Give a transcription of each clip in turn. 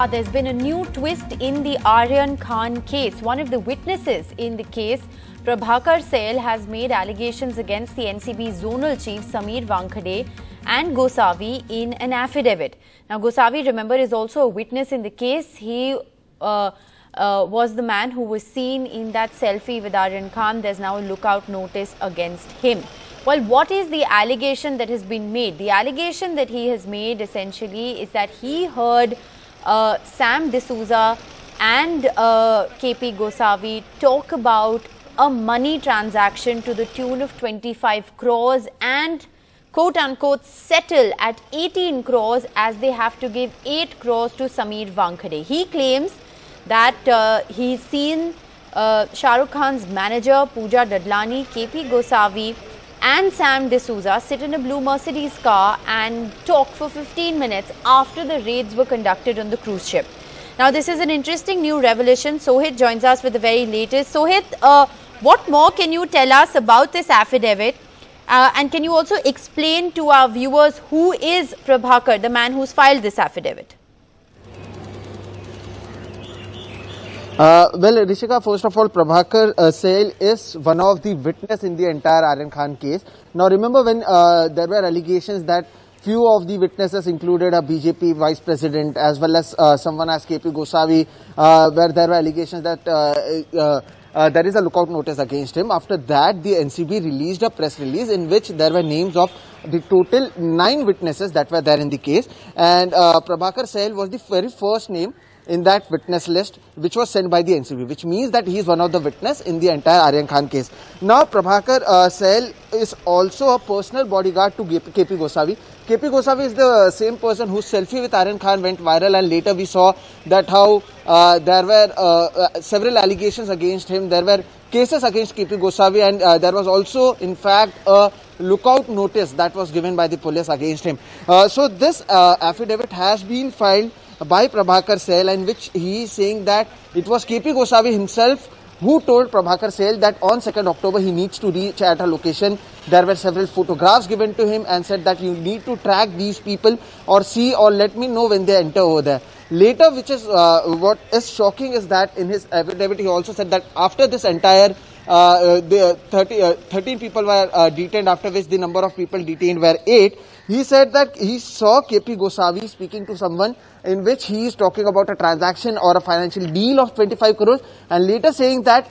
There's been a new twist in the Aryan Khan case. One of the witnesses in the case, Prabhakar Sale, has made allegations against the NCB zonal chief Sameer Wankhede and Gosavi in an affidavit. Now, Gosavi, remember, is also a witness in the case. He was the man who was seen in that selfie with Aryan Khan. There's now a lookout notice against him. Well, what is the allegation that has been made? The allegation that he has made essentially is that he heard Sam D'Souza and KP Gosavi talk about a money transaction to the tune of 25 crores and quote-unquote settle at 18 crores as they have to give 8 crores to Sameer Wankhede. He claims that he's seen Shah Rukh Khan's manager Pooja Dadlani, KP Gosavi and Sam D'Souza sit in a blue Mercedes car and talk for 15 minutes after the raids were conducted on the cruise ship. Now, this is an interesting new revelation. Sohit joins us with the very latest. Sohit, what more can you tell us about this affidavit? And can you also explain to our viewers who is Prabhakar, the man who's filed this affidavit? Well, Rishika, first of all, Prabhakar Sale is one of the witnesses in the entire Aryan Khan case. Now, remember when there were allegations that few of the witnesses included a BJP vice president as well as someone as KP Gosavi, where there were allegations that there is a lookout notice against him. After that, the NCB released a press release in which there were names of the total 9 witnesses that were there in the case. And Prabhakar Sale was the very first name in that witness list which was sent by the NCB, which means that he is one of the witnesses in the entire Aryan Khan case. Now, Prabhakar Sale is also a personal bodyguard to KP Gosavi. KP Gosavi is the same person whose selfie with Aryan Khan went viral, and later we saw that how there were several allegations against him. There were cases against KP Gosavi, and there was also in fact a lookout notice that was given by the police against him. So this affidavit has been filed by Prabhakar Sale, in which he is saying that it was KP Gosavi himself who told Prabhakar Sale that on 2nd October he needs to reach at a location. There were several photographs given to him and said that you need to track these people or see or let me know when they enter over there. Later, which is what is shocking, is that in his affidavit he also said that after this entire 13 people were detained, after which the number of people detained were 8. He said that he saw KP Gosavi speaking to someone in which he is talking about a transaction or a financial deal of 25 crores, and later saying that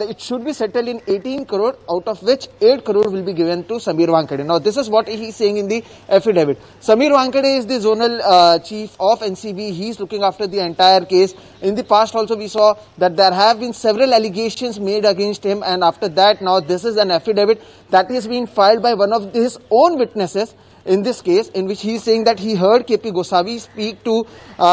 it should be settled in 18 crore, out of which 8 crore will be given to Sameer Wankhede. Now, this is what he is saying in the affidavit. Sameer Wankhede is the zonal chief of NCB. He is looking after the entire case. In the past also we saw that there have been several allegations made against him, and after that now this is an affidavit that is being filed by one of his own witnesses in this case, in which he is saying that he heard KP Gosavi speak to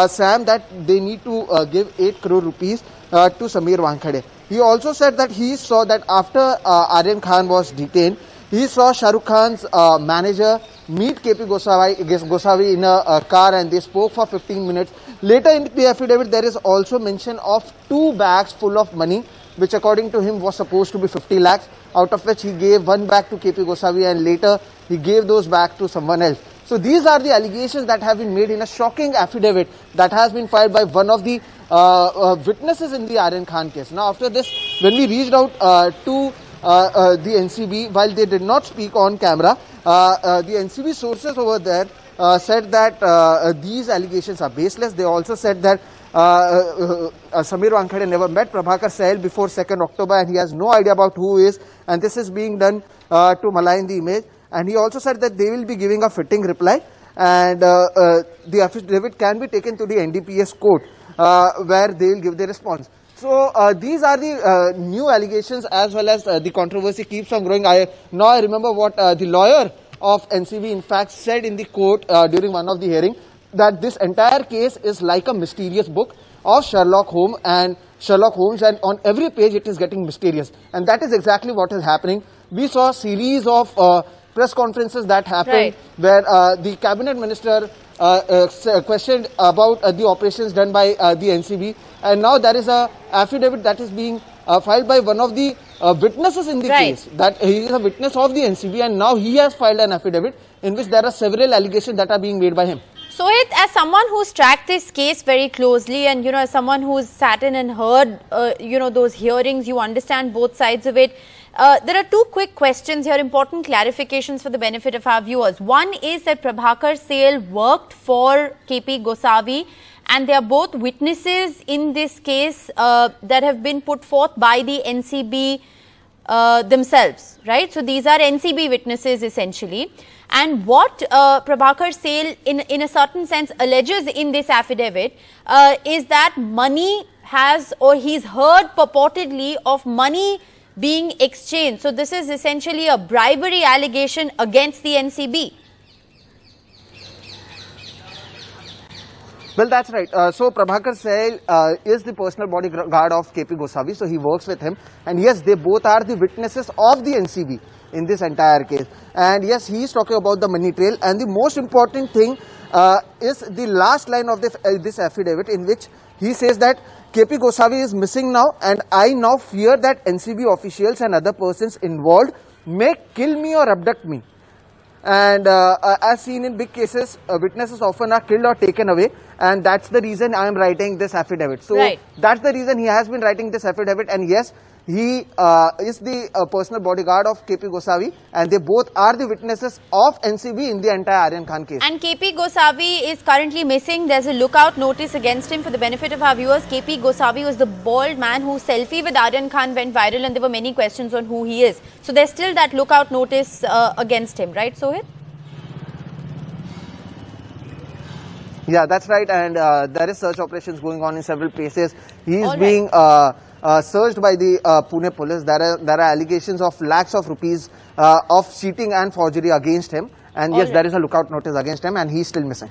Sam that they need to give 8 crore rupees to Sameer Wankhede. He also said that he saw that after Aryan Khan was detained, he saw Shah Rukh Khan's manager meet KP Gosavi in a car, and they spoke for 15 minutes. Later in the affidavit, there is also mention of 2 bags full of money, which according to him was supposed to be 50 lakhs, out of which he gave 1 bag to KP Gosavi and later he gave those back to someone else. So these are the allegations that have been made in a shocking affidavit that has been filed by one of the witnesses in the Aryan Khan case. Now, after this, when we reached out to the NCB, while they did not speak on camera, the NCB sources over there said that these allegations are baseless. They also said that Sameer Wankhede never met Prabhakar Sale before 2nd October and he has no idea about who is, and this is being done to malign the image. And he also said that they will be giving a fitting reply, and the affidavit can be taken to the NDPS court where they will give their response. So these are the new allegations, as well as the controversy keeps on growing. Now I remember what the lawyer of NCB in fact said in the court during one of the hearings, that this entire case is like a mysterious book of Sherlock Holmes, and on every page it is getting mysterious, and that is exactly what is happening. We saw a series of press conferences that happened, where the cabinet minister questioned about the operations done by the NCB, and now there is a affidavit that is being filed by one of the witnesses in the case, that he is a witness of the NCB, and now he has filed an affidavit in which there are several allegations that are being made by him. Sohit, as someone who's tracked this case very closely and, as someone who's sat in and heard, those hearings, you understand both sides of it. There are two quick questions here, important clarifications for the benefit of our viewers. One is that Prabhakar Sale worked for KP Gosavi, and they are both witnesses in this case that have been put forth by the NCB themselves, right? So these are NCB witnesses essentially. And what Prabhakar Sale in a certain sense alleges in this affidavit is that money has, or he's heard purportedly of money being exchanged. So this is essentially a bribery allegation against the NCB. Well, that's right. So Prabhakar Sale is the personal bodyguard of KP Gosavi, so he works with him. And yes, they both are the witnesses of the NCB in this entire case. And yes, he is talking about the money trail. And the most important thing is the last line of this affidavit, in which he says that KP Gosavi is missing now, and I now fear that NCB officials and other persons involved may kill me or abduct me. And as seen in big cases, witnesses often are killed or taken away, and that's the reason I am writing this affidavit. So that's the reason he has been writing this affidavit. And yes, he is the personal bodyguard of KP Gosavi, and they both are the witnesses of NCB in the entire Aryan Khan case. And KP Gosavi is currently missing. There's a lookout notice against him. For the benefit of our viewers, KP Gosavi was the bald man whose selfie with Aryan Khan went viral, and there were many questions on who he is. So there's still that lookout notice against him, right, Sohit? Yeah, that's right. And there is search operations going on in several places. He is being searched by the Pune police. There are allegations of lakhs of rupees of cheating and forgery against him. And yes, there is a lookout notice against him, and he is still missing.